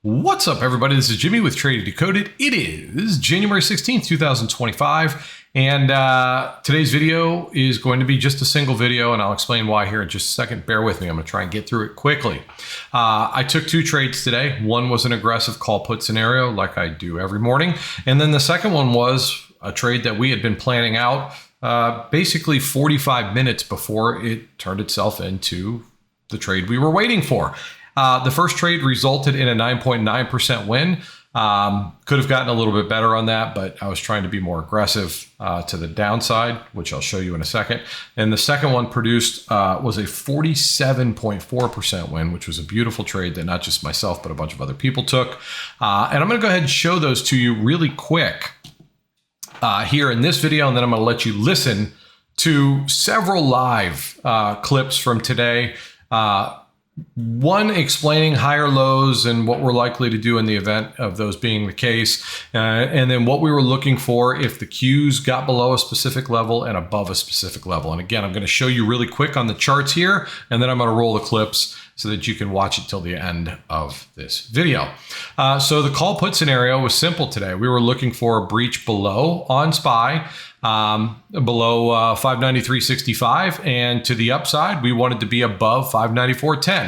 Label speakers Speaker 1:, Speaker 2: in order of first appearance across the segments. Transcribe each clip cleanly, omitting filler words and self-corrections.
Speaker 1: What's up, everybody? This is Jimmy with Decoded. It is January 16th, 2025, and today's video is going to be just a single video, and I'll explain why here in just a second. Bear with me. I'm going to try and get through it quickly. I took two trades today. One was an aggressive call put scenario, like I do every morning, and then the second one was a trade that we had been planning out basically 45 minutes before it turned itself into the trade we were waiting for. The first trade resulted in a 9.9% win. Could have gotten a little bit better on that, but I was trying to be more aggressive to the downside, which I'll show you in a second. And the second one produced was a 47.4% win, which was a beautiful trade that not just myself, but a bunch of other people took. And I'm going to go ahead and show those to you really quick here in this video, and then I'm going to let you listen to several live clips from today. One explaining higher lows and what we're likely to do in the event of those being the case, and then what we were looking for if the Qs got below a specific level and above a specific level. And again, I'm going to show you really quick on the charts here, and then I'm going to roll the clips so that you can watch it till the end of this video. So the call put scenario was simple today. We were looking for a breach below on SPY, below 593.65, and to the upside we wanted to be above 594.10.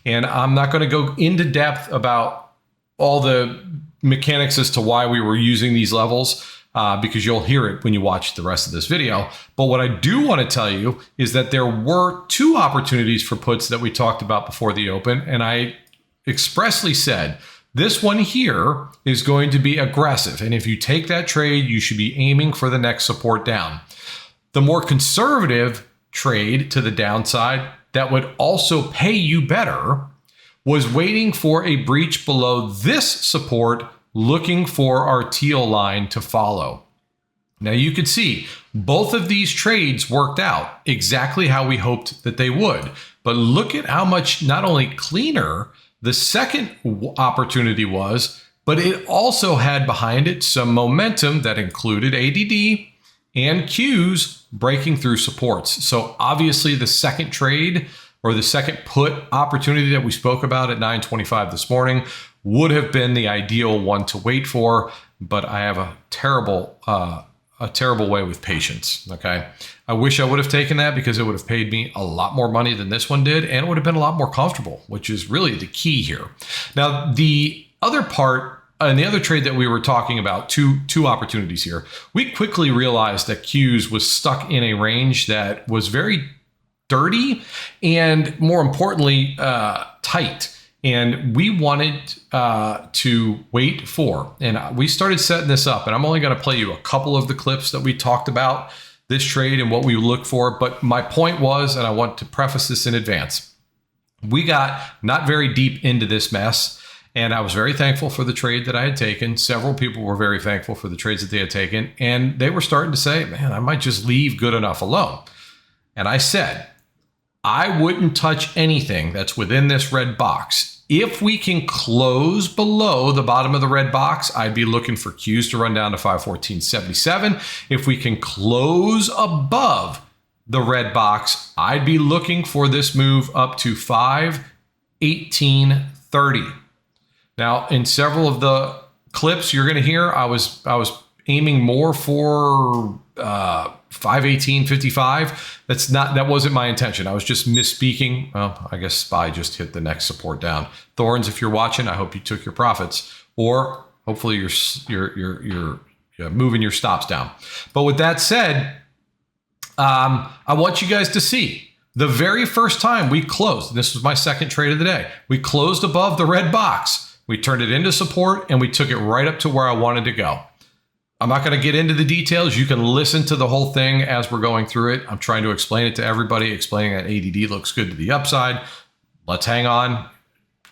Speaker 1: And I'm not going to go into depth about all the mechanics as to why we were using these levels, because you'll hear it when you watch the rest of this video. But what I do want to tell you is that there were two opportunities for puts that we talked about before the open, and I expressly said this one here is going to be aggressive. And if you take that trade, you should be aiming for the next support down. The more conservative trade to the downside that would also pay you better was waiting for a breach below this support, looking for our teal line to follow. Now you could see both of these trades worked out exactly how we hoped that they would. But look at how much not only cleaner the second opportunity was, but it also had behind it some momentum that included ADD and Qs breaking through supports. So obviously the second trade, or the second put opportunity that we spoke about at 9:25 this morning, would have been the ideal one to wait for, but I have a terrible way with patience, okay? I wish I would have taken that because it would have paid me a lot more money than this one did, and it would have been a lot more comfortable, which is really the key here. Now, the other part, and the other trade that we were talking about, two opportunities here, we quickly realized that Qs was stuck in a range that was very dirty and, more importantly, tight. And we wanted to wait for, and we started setting this up, and I'm only going to play you a couple of the clips that we talked about this trade and what we look for. But my point was, and I want to preface this in advance, we got not very deep into this mess, and I was very thankful for the trade that I had taken. Several people were very thankful for the trades that they had taken, and they were starting to say, man, I might just leave good enough alone. And I said, I wouldn't touch anything that's within this red box. If we can close below the bottom of the red box, I'd be looking for Qs to run down to 514.77. If we can close above the red box, I'd be looking for this move up to 518.30. Now, in several of the clips you're going to hear, I was aiming more for 518.55. That wasn't my intention. I was just misspeaking. Well, I guess SPY just hit the next support down. Thorns, if you're watching, I hope you took your profits, or hopefully you're moving your stops down. But with that said, I want you guys to see the very first time we closed, and this was my second trade of the day, we closed above the red box. We turned it into support, and we took it right up to where I wanted to go. I'm not going to get into the details. You can listen to the whole thing as we're going through it. I'm trying to explain it to everybody, explaining that ADD looks good to the upside. Let's hang on.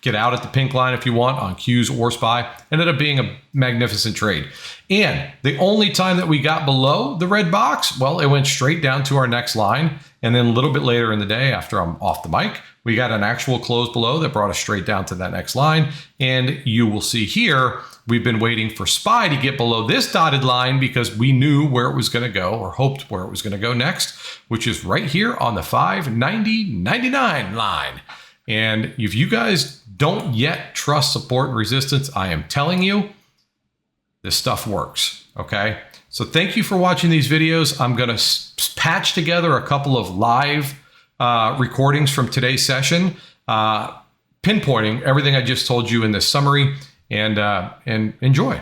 Speaker 1: Get out at the pink line if you want on Qs or SPY. Ended up being a magnificent trade. And the only time that we got below the red box, well, it went straight down to our next line. And then a little bit later in the day, after I'm off the mic, we got an actual close below that brought us straight down to that next line. And you will see here, we've been waiting for SPY to get below this dotted line because we knew where it was going to go, or hoped where it was going to go next, which is right here on the 590.99 line. And if you guys don't yet trust support and resistance, I am telling you, this stuff works, okay? So thank you for watching these videos. I'm gonna patch together a couple of live recordings from today's session, pinpointing everything I just told you in this summary, and enjoy.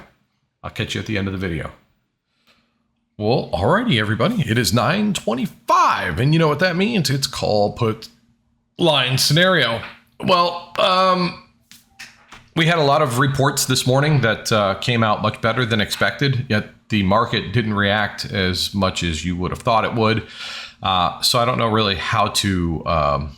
Speaker 1: I'll catch you at the end of the video. Well, alrighty, everybody. It is 9:25, and you know what that means. It's call, put, line scenario. Well, we had a lot of reports this morning that came out much better than expected, yet the market didn't react as much as you would have thought it would. So I don't know really how to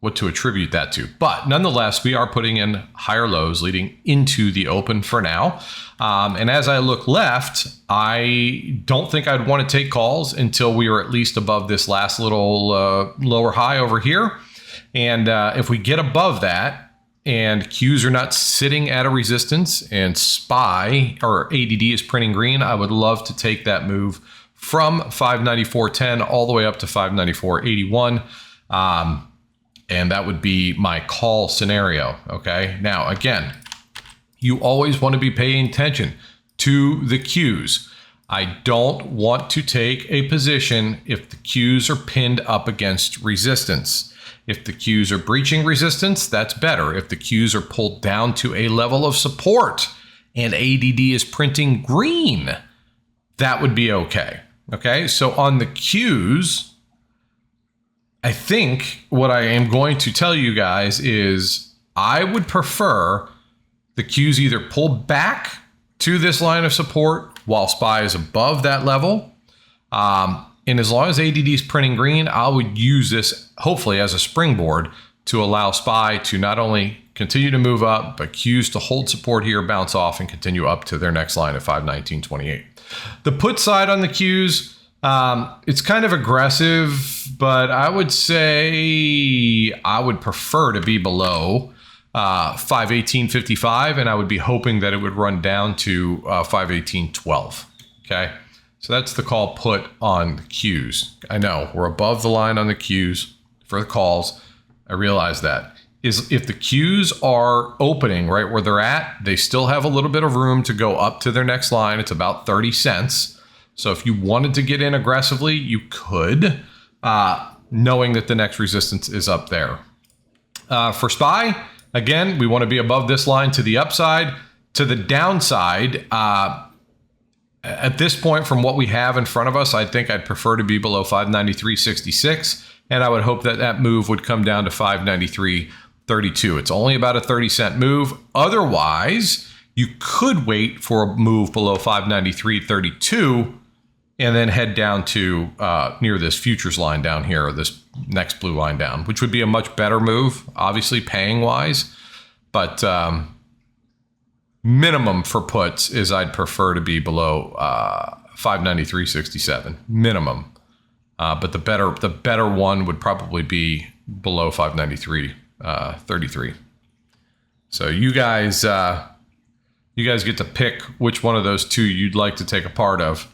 Speaker 1: what to attribute that to. But nonetheless, we are putting in higher lows leading into the open for now. And as I look left, I don't think I'd want to take calls until we are at least above this last little lower high over here. And if we get above that and Qs are not sitting at a resistance and SPY or ADD is printing green, I would love to take that move from 594.10 all the way up to 594.81. And that would be my call scenario. Okay. Now, again, you always want to be paying attention to the Qs. I don't want to take a position if the Qs are pinned up against resistance. If the Qs are breaching resistance, that's better. If the Qs are pulled down to a level of support and ADD is printing green, that would be okay. Okay. So on the Qs, I think what I am going to tell you guys is I would prefer the Qs either pull back to this line of support while SPY is above that level. And as long as ADD is printing green, I would use this hopefully as a springboard to allow SPY to not only continue to move up, but Qs to hold support here, bounce off, and continue up to their next line at 519.28. The put side on the Qs, it's kind of aggressive, but I would say I would prefer to be below 518.55, and I would be hoping that it would run down to 518.12. Okay, so that's the call put on the Qs. I know we're above the line on the Qs for the calls. I realize that. Is if the Qs are opening right where they're at, they still have a little bit of room to go up to their next line. It's about 30 cents. So if you wanted to get in aggressively, you could, knowing that the next resistance is up there. For SPY, again, we want to be above this line to the upside. To the downside, at this point, from what we have in front of us, I think I'd prefer to be below 593.66, and I would hope that that move would come down to 593.32. It's only about a 30-cent move. Otherwise, you could wait for a move below 593.32 and then head down to near this futures line down here, or this next blue line down, which would be a much better move, obviously paying wise. But minimum for puts is I'd prefer to be below 593.67 minimum. But the better one would probably be below 593.33. So you guys get to pick which one of those two you'd like to take a part of.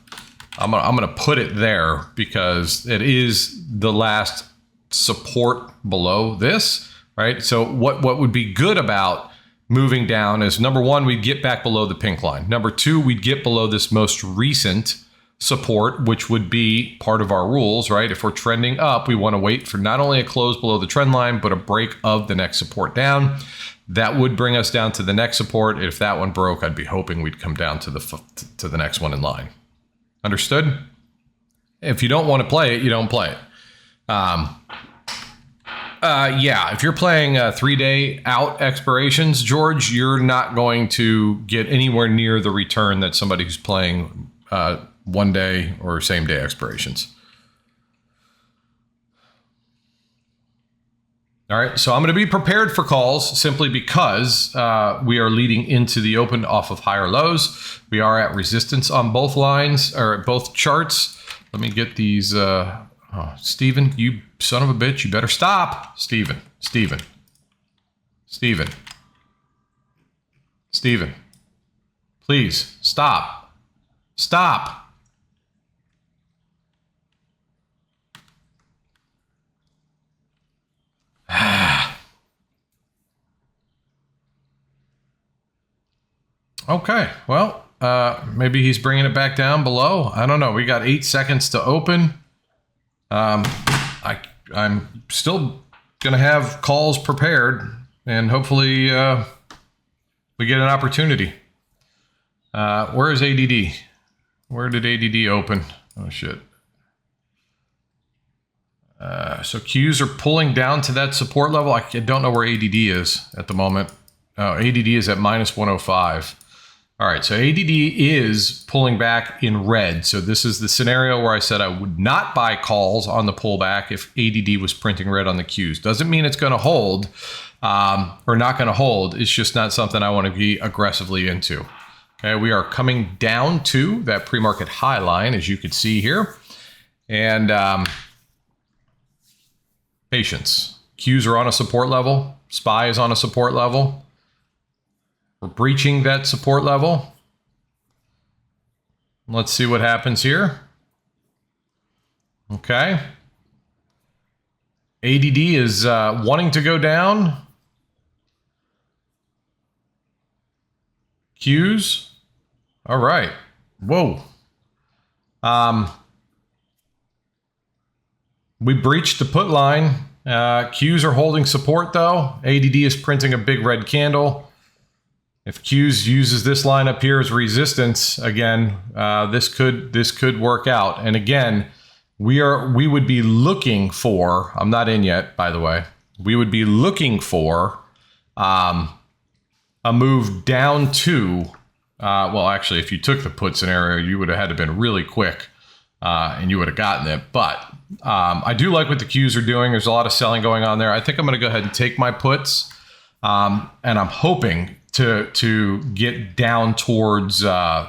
Speaker 1: I'm gonna put it there because it is the last support below this, right? So what would be good about moving down is, number one, we'd get back below the pink line. Number two, we'd get below this most recent support, which would be part of our rules, right? If we're trending up, we want to wait for not only a close below the trend line, but a break of the next support down. That would bring us down to the next support. If that one broke, I'd be hoping we'd come down to the next one in line. Understood? If you don't want to play it, you don't play it. Yeah, if you're playing 3-day out expirations, George, you're not going to get anywhere near the return that somebody who's playing 1 day or same day expirations. All right, so I'm going to be prepared for calls simply because we are leading into the open off of higher lows. We are at resistance on both lines, or both charts. Let me get these. Steven, you son of a bitch, you better stop. Steven. Please, stop. Okay, well, maybe he's bringing it back down below. I don't know. We got 8 seconds to open. I'm still going to have calls prepared, and hopefully we get an opportunity. Where is ADD? Where did ADD open? Oh, shit. So Qs are pulling down to that support level. I don't know where ADD is at the moment. Oh, ADD is at minus 105. All right, so ADD is pulling back in red. So this is the scenario where I said I would not buy calls on the pullback if ADD was printing red on the Qs. Doesn't mean it's going to hold or not going to hold. It's just not something I want to be aggressively into. Okay, we are coming down to that pre-market high line, as you can see here. And patience. Qs are on a support level. SPY is on a support level. We're breaching that support level. Let's see what happens here. Okay. ADD is wanting to go down. Qs. All right. Whoa. We breached the put line. Qs are holding support though. ADD is printing a big red candle. If Qs uses this line up here as resistance, again, this could work out. And again, we would be looking for, I'm not in yet, by the way, we would be looking for a move down to, well, actually, if you took the put scenario, you would have had to been really quick and you would have gotten it. But I do like what the Qs are doing. There's a lot of selling going on there. I think I'm going to go ahead and take my puts, and I'm hoping to get down towards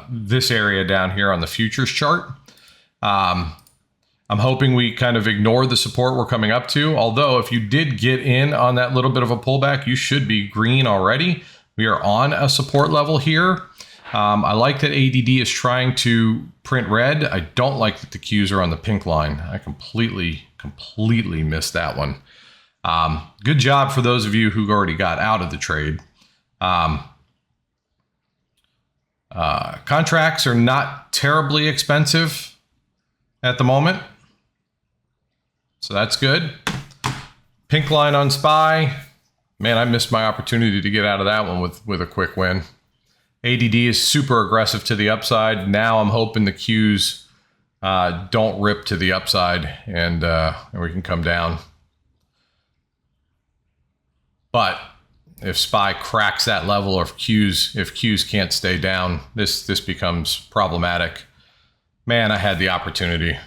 Speaker 1: this area down here on the futures chart. I'm hoping we kind of ignore the support we're coming up to. Although if you did get in on that little bit of a pullback, you should be green already. We are on a support level here. I like that ADD is trying to print red. I don't like that the Qs are on the pink line. I completely missed that one. Good job for those of you who already got out of the trade. Contracts are not terribly expensive at the moment, so that's good. Pink line on SPY. Man, I missed my opportunity to get out of that one with a quick win. ADD is super aggressive to the upside. Now I'm hoping the Qs don't rip to the upside and we can come down. But if SPY cracks that level, or if Qs can't stay down, this becomes problematic. Man, I had the opportunity.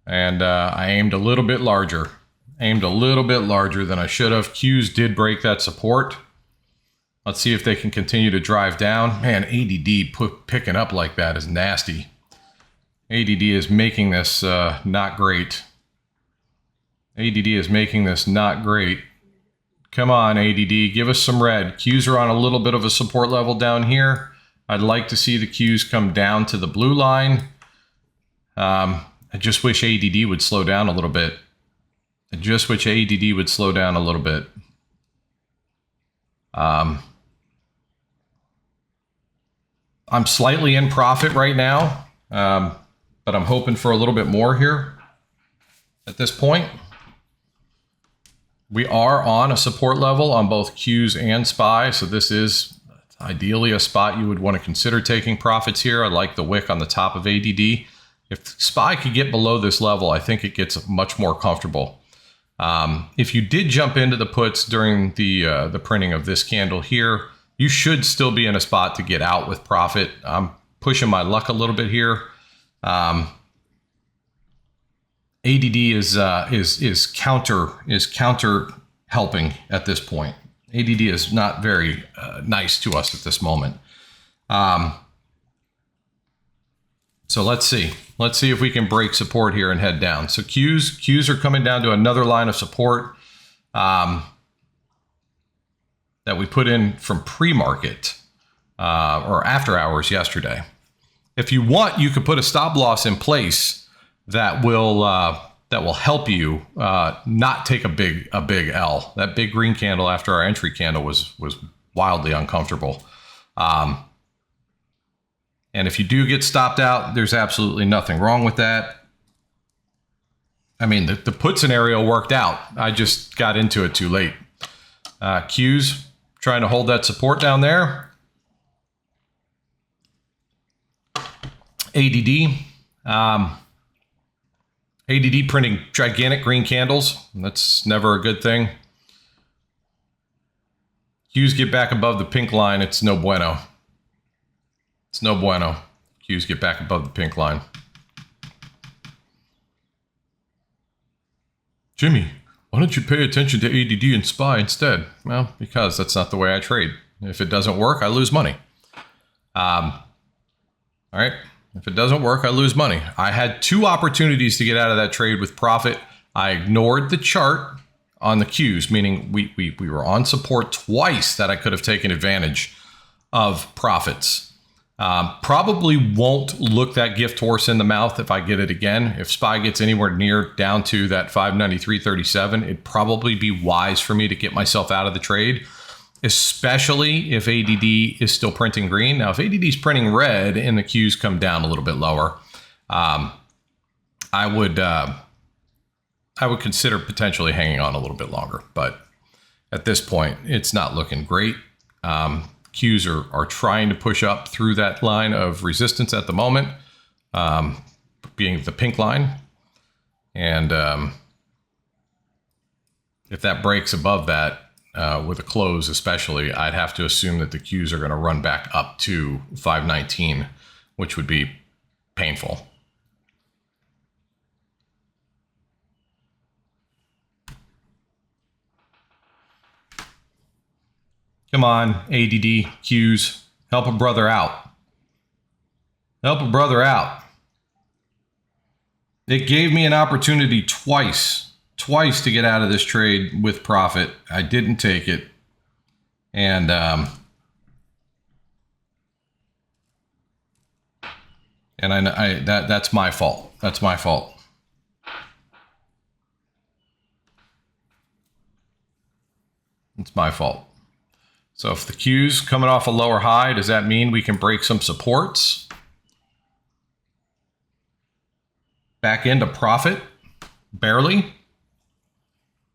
Speaker 1: And I aimed a little bit larger. Than I should have. Qs did break that support. Let's see if they can continue to drive down. Man, ADD picking up like that is nasty. ADD is making this not great. Come on, ADD, give us some red. Qs are on a little bit of a support level down here. I'd like to see the Qs come down to the blue line. I just wish ADD would slow down a little bit. I'm slightly in profit right now, but I'm hoping for a little bit more here at this point. We are on a support level on both Qs and SPY, so this is ideally a spot you would want to consider taking profits here. I like the wick on the top of ADD. If SPY could get below this level, I think it gets much more comfortable. If you did jump into the puts during the printing of this candle here, you should still be in a spot to get out with profit. I'm pushing my luck a little bit here. ADD is counter helping at this point. ADD is not very nice to us at this moment. So let's see if we can break support here and head down. So Qs are coming down to another line of support that we put in from pre-market or after hours yesterday. If you want, you could put a stop loss in place that will help you not take a big L. That big green candle after our entry candle was wildly uncomfortable. And if you do get stopped out, there's absolutely nothing wrong with that. I mean, the put scenario worked out. I just got into it too late. Q's trying to hold that support down there. ADD. ADD printing gigantic green candles. That's never a good thing. Q's get back above the pink line. It's no bueno. It's no bueno. Q's get back above the pink line. Jimmy, why don't you pay attention to ADD and SPY instead? Well, because that's not the way I trade. If it doesn't work, I lose money. All right. If it doesn't work, I lose money. I had 2 opportunities to get out of that trade with profit. I ignored the chart on the Qs, meaning we were on support twice that I could have taken advantage of profits. Probably won't look that gift horse in the mouth if I get it again. If SPY gets anywhere near down to that 593.37, it'd probably be wise for me to get myself out of the trade, especially if ADD is still printing green. Now, if ADD is printing red and the Qs come down a little bit lower, I would consider potentially hanging on a little bit longer. But at this point, it's not looking great. Qs are trying to push up through that line of resistance at the moment, being the pink line. And if that breaks above that, with a close especially, I'd have to assume that the Qs are going to run back up to 519, which would be painful. Come on, ADD, Qs, help a brother out. Help a brother out. It gave me an opportunity twice to get out of this trade with profit. I didn't take it. And that's my fault. That's my fault. It's my fault. So if the Q's coming off a lower high, does that mean we can break some supports? Back into profit? Barely.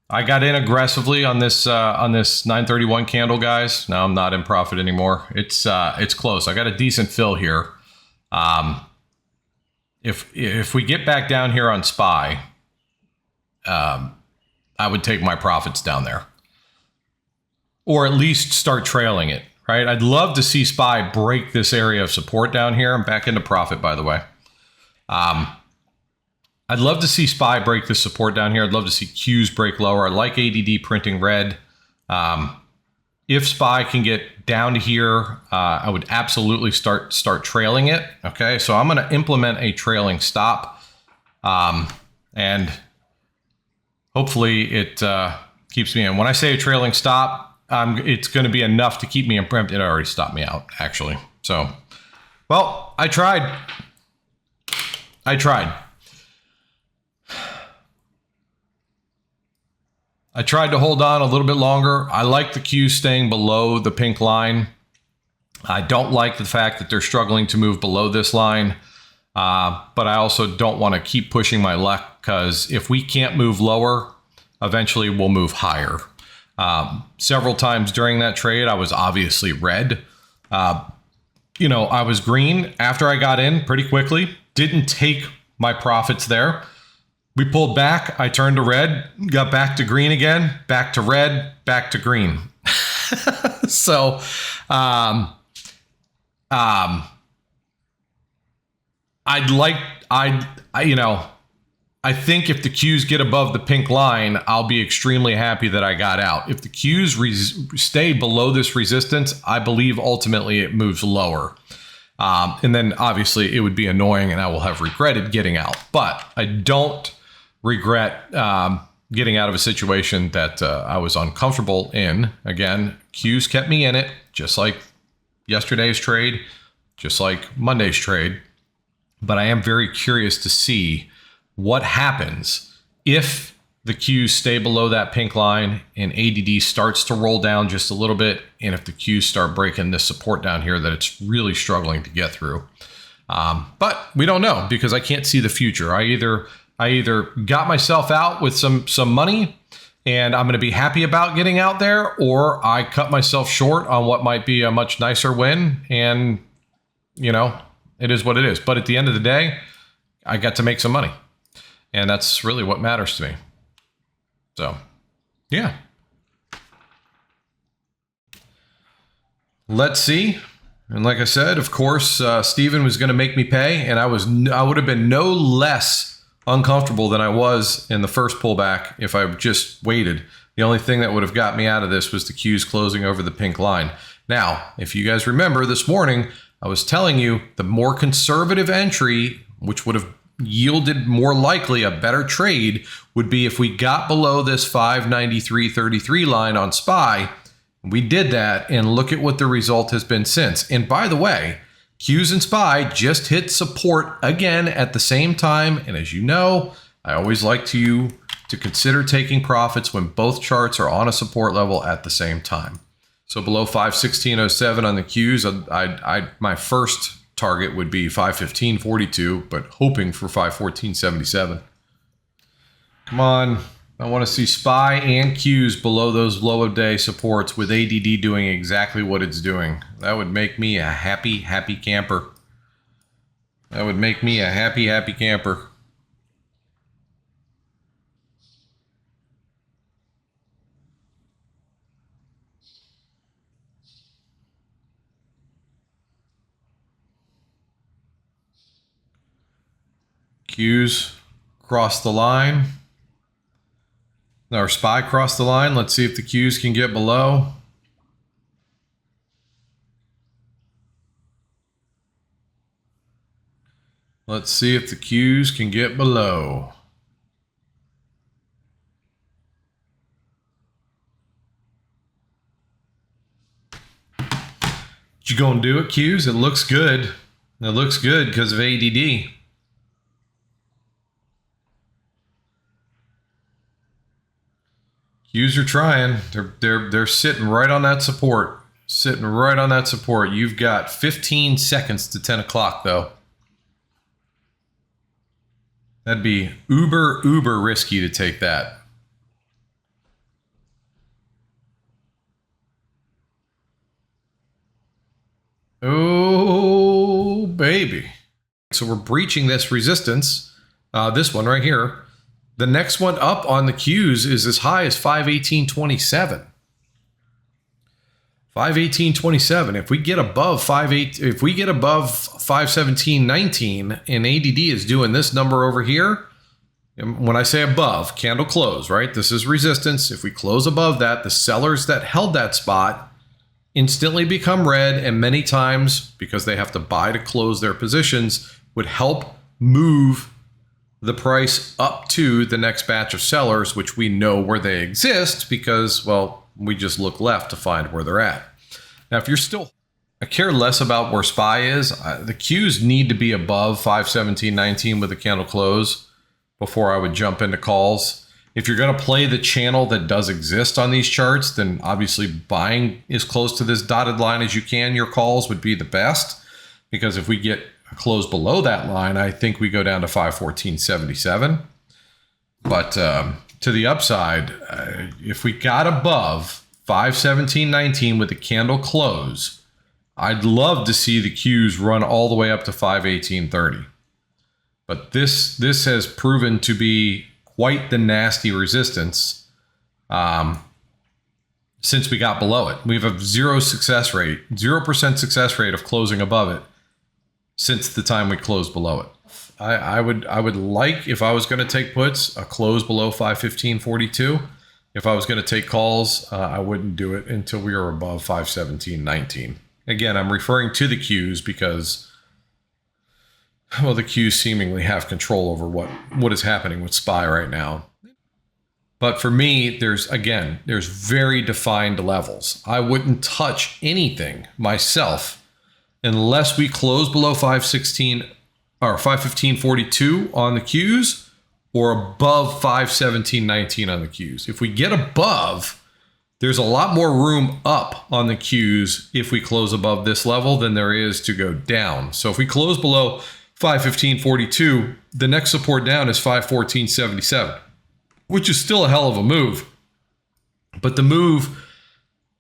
Speaker 1: I got in aggressively on this 931 candle, guys. Now I'm not in profit anymore. It's close. I got a decent fill here. If we get back down here on SPY, I would take my profits down there, or at least start trailing it. Right? I'd love to see SPY break this area of support down here. I'm back into profit, by the way. I'd love to see SPY break this support down here. I'd love to see Qs break lower. I like ADD printing red. If SPY can get down to here, I would absolutely start trailing it. Okay, so I'm going to implement a trailing stop, and hopefully it keeps me in. When I say a trailing stop, it's going to be enough to keep me in. It already stopped me out, actually. So, well, I tried. I tried to hold on a little bit longer. I like the Q staying below the pink line. I don't like the fact that they're struggling to move below this line. But I also don't want to keep pushing my luck, because if we can't move lower, eventually we'll move higher. Several times during that trade, I was obviously red. I was green after I got in pretty quickly. Didn't take my profits there. We pulled back. I turned to red, got back to green again, back to red, back to green. So, I think if the Qs get above the pink line, I'll be extremely happy that I got out. If the Qs stay below this resistance, I believe ultimately it moves lower. And then obviously it would be annoying and I will have regretted getting out. But I don't regret getting out of a situation that I was uncomfortable in. Again, Qs kept me in it, just like yesterday's trade, just like Monday's trade. But I am very curious to see what happens if the Qs stay below that pink line and ADD starts to roll down just a little bit. And if the Qs start breaking this support down here, that it's really struggling to get through. But we don't know because I can't see the future. I either got myself out with some money and I'm going to be happy about getting out there, or I cut myself short on what might be a much nicer win. And, you know, it is what it is. But at the end of the day, I got to make some money. And that's really what matters to me. So, yeah. Let's see. And like I said, of course, Steven was going to make me pay, and I would have been no less uncomfortable than I was in the first pullback if I just waited. The only thing that would have got me out of this was the Qs closing over the pink line. Now, if you guys remember this morning, I was telling you the more conservative entry, which would have yielded more likely a better trade, would be if we got below this 593.33 line on SPY. We did that, and look at what the result has been since. And by the way, Qs and SPY just hit support again at the same time. And as you know, I always like to consider taking profits when both charts are on a support level at the same time. So below 516.07 on the Qs, my first target would be 515.42, but hoping for 514.77. Come on. I want to see SPY and Qs below those low of day supports with ADD doing exactly what it's doing. That would make me a happy, happy camper. That would make me a happy, happy camper. Qs cross the line. Our SPY crossed the line. Let's see if the Qs can get below. Let's see if the Qs can get below. You gonna do it, Qs? It looks good. It looks good because of ADD. Qs are trying. They're sitting right on that support. Sitting right on that support. You've got 15 seconds to 10 o'clock, though. That'd be uber risky to take that. Oh, baby. So we're breaching this resistance. This one right here. The next one up on the Qs is as high as 518.27. 518.27. If we get above 517.19 and ADD is doing this number over here, and when I say above, candle close, right? This is resistance. If we close above that, the sellers that held that spot instantly become red, and many times, because they have to buy to close their positions, would help move the price up to the next batch of sellers, which we know where they exist because, well, we just look left to find where they're at. Now, if you're still, I care less about where SPY is. The Qs need to be above 517.19 with the candle close before I would jump into calls. If you're going to play the channel that does exist on these charts, then obviously buying as close to this dotted line as you can, your calls would be the best, because if we get a close below that line, I think we go down to 514.77. But to the upside, if we got above 517.19 with the candle close, I'd love to see the Qs run all the way up to 518.30. But this has proven to be quite the nasty resistance since we got below it. We have a 0% success rate of closing above it since the time we closed below it. I would like, if I was going to take puts, a close below 515.42. If I was going to take calls, I wouldn't do it until we were above 517.19. Again, I'm referring to the Qs because, well, the Qs seemingly have control over what is happening with SPY right now. But for me, there's very defined levels. I wouldn't touch anything myself unless we close below 516 or 515.42 on the Qs, or above 517.19 on the Qs. If we get above, there's a lot more room up on the Qs if we close above this level than there is to go down. So if we close below 515.42, the next support down is 514.77, which is still a hell of a move. But the move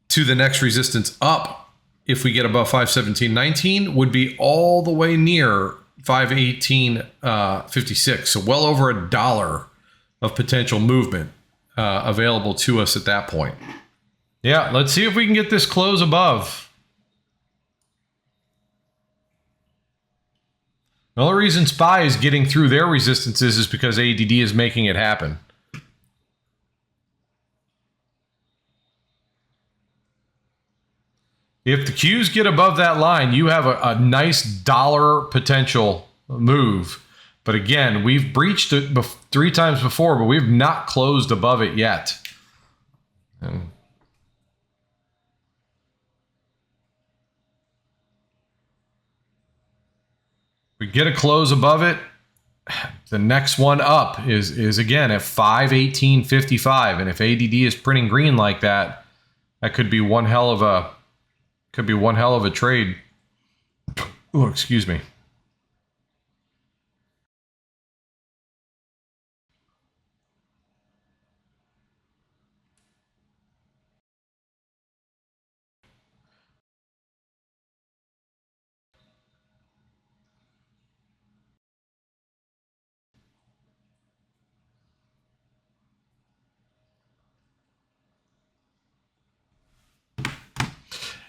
Speaker 1: to the next resistance up, if we get above 517.19, would be all the way near 518.56. So well over $1 of potential movement available to us at that point. Yeah, let's see if we can get this close above. The only reason SPY is getting through their resistances is because ADD is making it happen. If the Qs get above that line, you have a nice dollar potential move. But again, we've breached it 3 times before, but we've not closed above it yet. And we get a close above it, the next one up is again at 518.55, and if ADD is printing green like that, that could be one hell of a trade. Oh, excuse me.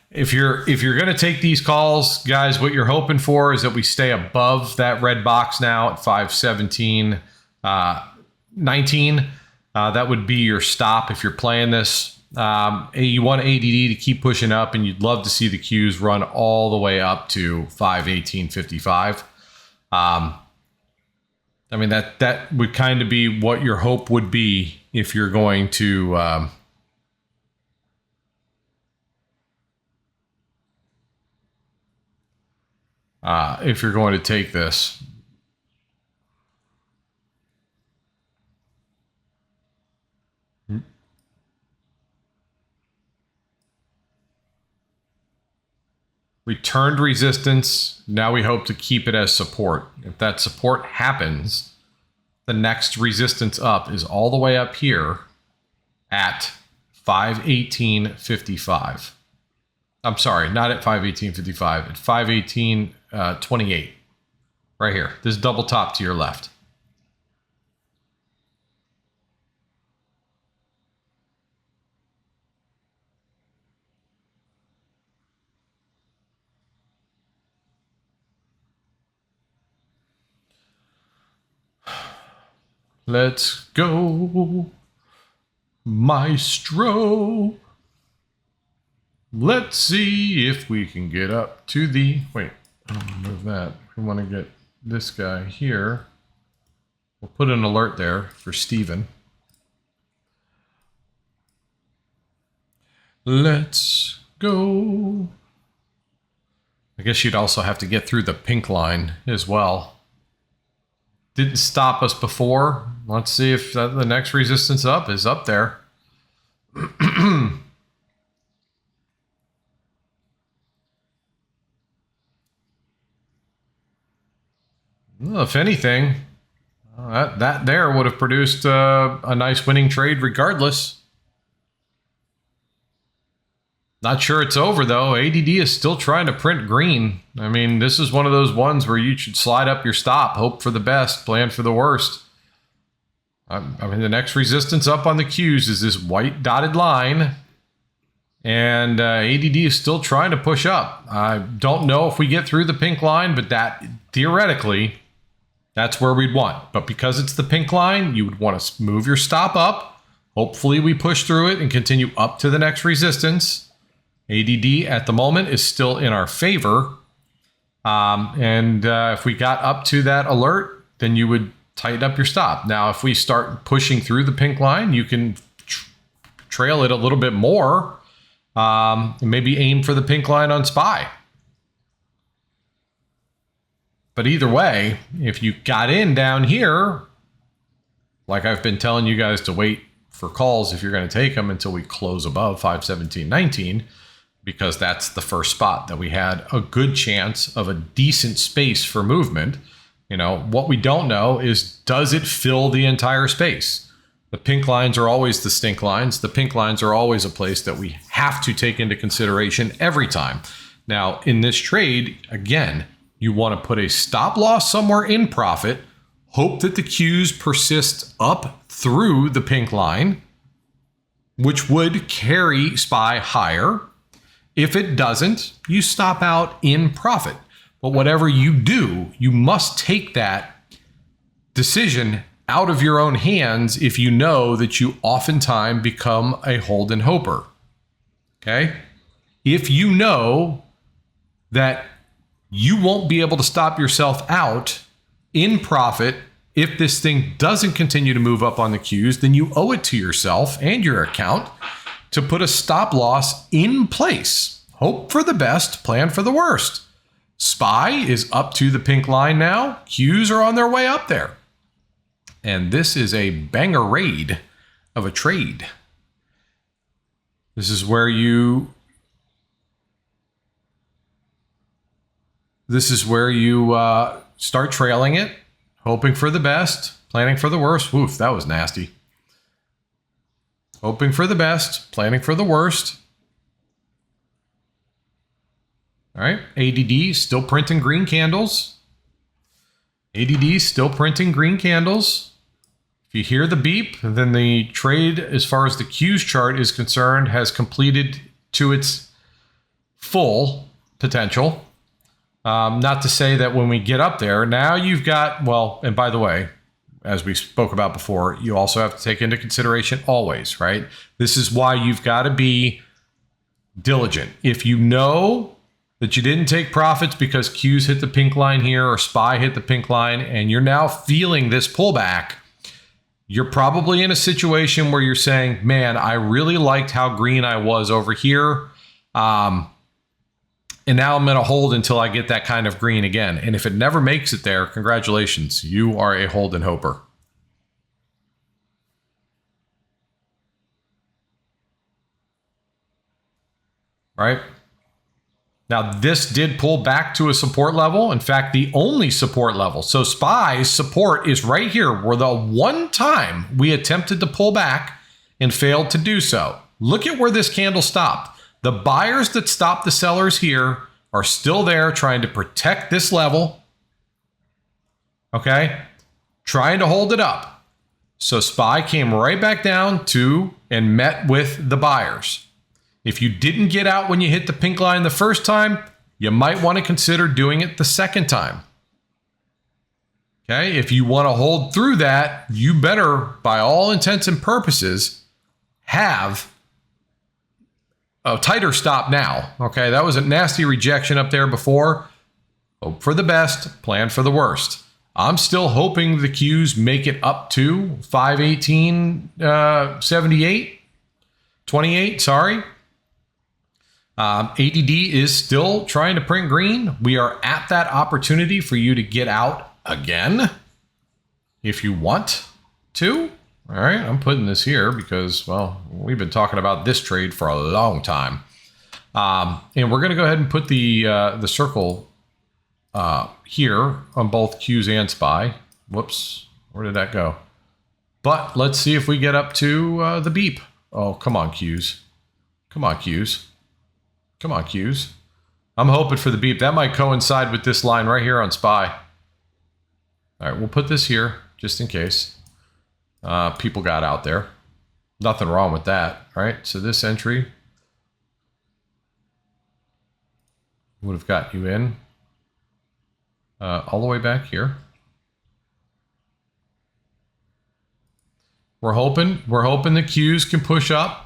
Speaker 1: If you're going to take these calls, guys, what you're hoping for is that we stay above that red box now at 517.19. That would be your stop if you're playing this. You want ADD to keep pushing up, and you'd love to see the Qs run all the way up to 518.55. I mean, that would kind of be what your hope would be if you're going to take this. Returned resistance. Now we hope to keep it as support. If that support happens, the next resistance up is all the way up here at 518.55. I'm sorry, not at 518.55, at 518.28. Right here. This double top to your left. Let's go, Maestro. Let's see if we can get up to the... Wait, I'll move that. We want to get this guy here. We'll put an alert there for Steven. Let's go. I guess you'd also have to get through the pink line as well. Didn't stop us before. Let's see if the next resistance up is up there. Well, if anything, that there would have produced a nice winning trade regardless. Not sure it's over, though. ADD is still trying to print green. I mean, this is one of those ones where you should slide up your stop, hope for the best, plan for the worst. I mean, the next resistance up on the Qs is this white dotted line. And ADD is still trying to push up. I don't know if we get through the pink line, but that, theoretically, that's where we'd want. But because it's the pink line, you would want to move your stop up. Hopefully we push through it and continue up to the next resistance. ADD at the moment is still in our favor. If we got up to that alert, then you would tighten up your stop. Now, if we start pushing through the pink line, you can trail it a little bit more. Maybe aim for the pink line on SPY. But either way, if you got in down here, like I've been telling you guys to wait for calls if you're going to take them until we close above 517.19, because that's the first spot that we had a good chance of a decent space for movement. You know, what we don't know is, does it fill the entire space? The pink lines are always the stink lines. The pink lines are always a place that we have to take into consideration every time. Now, in this trade, again, you want to put a stop loss somewhere in profit, hope that the Qs persist up through the pink line, which would carry SPY higher. If it doesn't, you stop out in profit. But whatever you do, you must take that decision out of your own hands if you know that you oftentimes become a hold and hoper. Okay? If you know that you won't be able to stop yourself out in profit if this thing doesn't continue to move up on the Qs, then you owe it to yourself and your account to put a stop loss in place. Hope for the best, plan for the worst. SPY is up to the pink line now. Qs are on their way up there. And this is a banger raid of a trade. This is where you start trailing it, hoping for the best, planning for the worst. Woof, that was nasty. Hoping for the best, planning for the worst. All right, ADD still printing green candles. ADD still printing green candles. If you hear the beep, then the trade, as far as the Qs chart is concerned, has completed to its full potential. Not to say that when we get up there, now you've got, well, and by the way, as we spoke about before, you also have to take into consideration always, right? This is why you've got to be diligent. If you know that you didn't take profits because Qs hit the pink line here or SPY hit the pink line, and you're now feeling this pullback, you're probably in a situation where you're saying, man, I really liked how green I was over here. And now I'm going to hold until I get that kind of green again. And if it never makes it there, congratulations, you are a hold and hoper. Right? Now, this did pull back to a support level. In fact, the only support level. So SPY's support is right here, where the one time we attempted to pull back and failed to do so. Look at where this candle stopped. The buyers that stopped the sellers here are still there trying to protect this level. Okay? Trying to hold it up. So SPY came right back down to and met with the buyers. If you didn't get out when you hit the pink line the first time, you might want to consider doing it the second time. Okay? If you want to hold through that, you better, by all intents and purposes, have a tighter stop now. Okay, that was a nasty rejection up there before. Hope for the best, plan for the worst. I'm still hoping the Qs make it up to 518.78, 28, sorry. ADD is still trying to print green. We are at that opportunity for you to get out again if you want to. All right, I'm putting this here because, well, we've been talking about this trade for a long time. And we're going to go ahead and put the circle here on both Qs and SPY. Whoops, where did that go? But let's see if we get up to the beep. Oh, come on, Qs. Come on, Qs. Come on, Qs. I'm hoping for the beep. That might coincide with this line right here on SPY. All right, we'll put this here just in case. People got out there. Nothing wrong with that, right? So this entry would have got you in all the way back here. We're hoping the Qs can push up.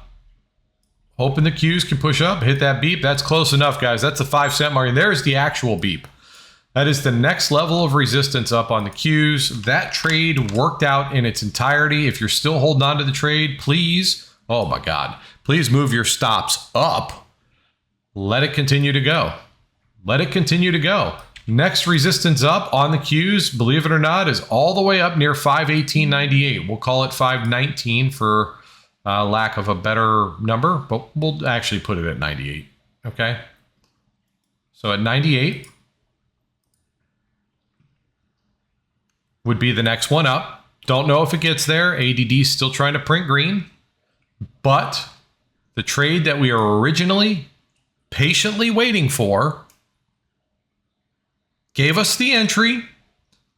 Speaker 1: Hoping the Qs can push up, hit that beep. That's close enough, guys. That's the 5-cent mark. And there's the actual beep. That is the next level of resistance up on the Qs. That trade worked out in its entirety. If you're still holding on to the trade, please, oh my God, please move your stops up. Let it continue to go. Let it continue to go. Next resistance up on the cues, believe it or not, is all the way up near 518.98. We'll call it 519 for lack of a better number, but we'll actually put it at 98. Okay. So at 98 would be the next one up. Don't know if it gets there. ADD is still trying to print green, but the trade that we are originally patiently waiting for gave us the entry,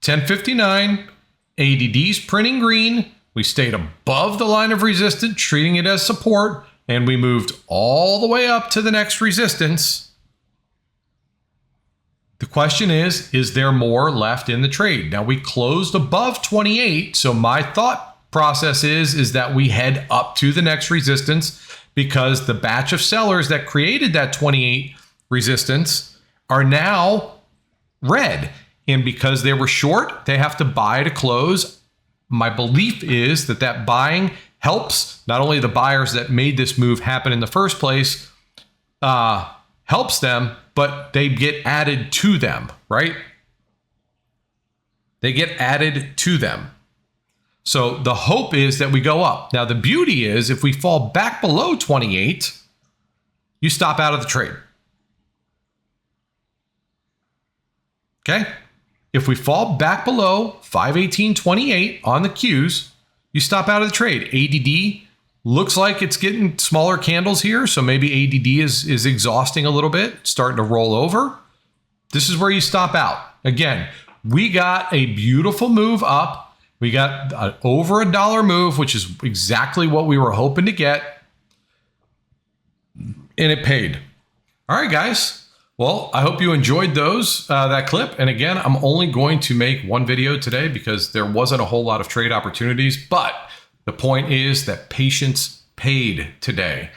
Speaker 1: 1059, ADD's printing green. We stayed above the line of resistance, treating it as support, and we moved all the way up to the next resistance. The question is there more left in the trade? Now we closed above 28, so my thought process is that we head up to the next resistance because the batch of sellers that created that 28 resistance are now red. And because they were short, they have to buy to close. My belief is that that buying helps not only the buyers that made this move happen in the first place, helps them, but they get added to them, right? They get added to them. So the hope is that we go up. Now, the beauty is if we fall back below 28, you stop out of the trade. Okay? If we fall back below 518.28 on the cues, you stop out of the trade. ADD looks like it's getting smaller candles here, so maybe ADD is exhausting a little bit, starting to roll over. This is where you stop out. Again, we got a beautiful move up. We got over $1 move, which is exactly what we were hoping to get. And it paid. All right, guys. Well, I hope you enjoyed that clip. And again, I'm only going to make one video today because there wasn't a whole lot of trade opportunities. But the point is that patience paid today.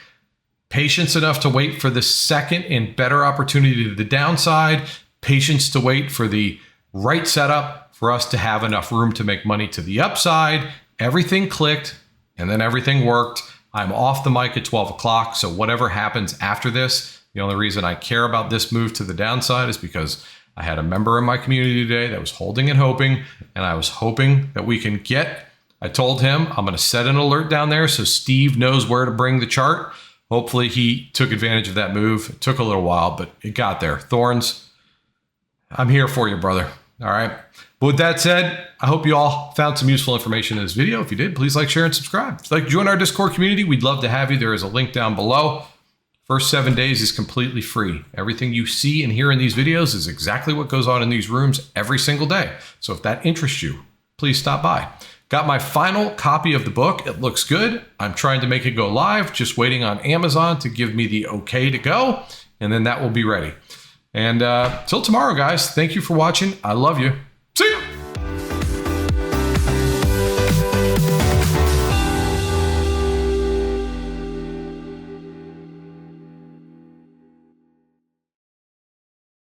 Speaker 1: Patience enough to wait for the second and better opportunity to the downside. Patience to wait for the right setup for us to have enough room to make money to the upside. Everything clicked and then everything worked. I'm off the mic at 12 o'clock. So whatever happens after this, the only reason I care about this move to the downside is because I had a member in my community today that was holding and hoping, and I was hoping that we can I told him I'm going to set an alert down there so Steve knows where to bring the chart. Hopefully he took advantage of that move. It took a little while, but it got there. Thorns, I'm here for you, brother. All right. But with that said, I hope you all found some useful information in this video. If you did, please like, share, and subscribe. If you'd like to join our Discord community, we'd love to have you. There is a link down below. First 7 days is completely free. Everything you see and hear in these videos is exactly what goes on in these rooms every single day. So if that interests you, please stop by. Got my final copy of the book. It looks good. I'm trying to make it go live, just waiting on Amazon to give me the okay to go, and then that will be ready. And till tomorrow, guys, thank you for watching. I love you.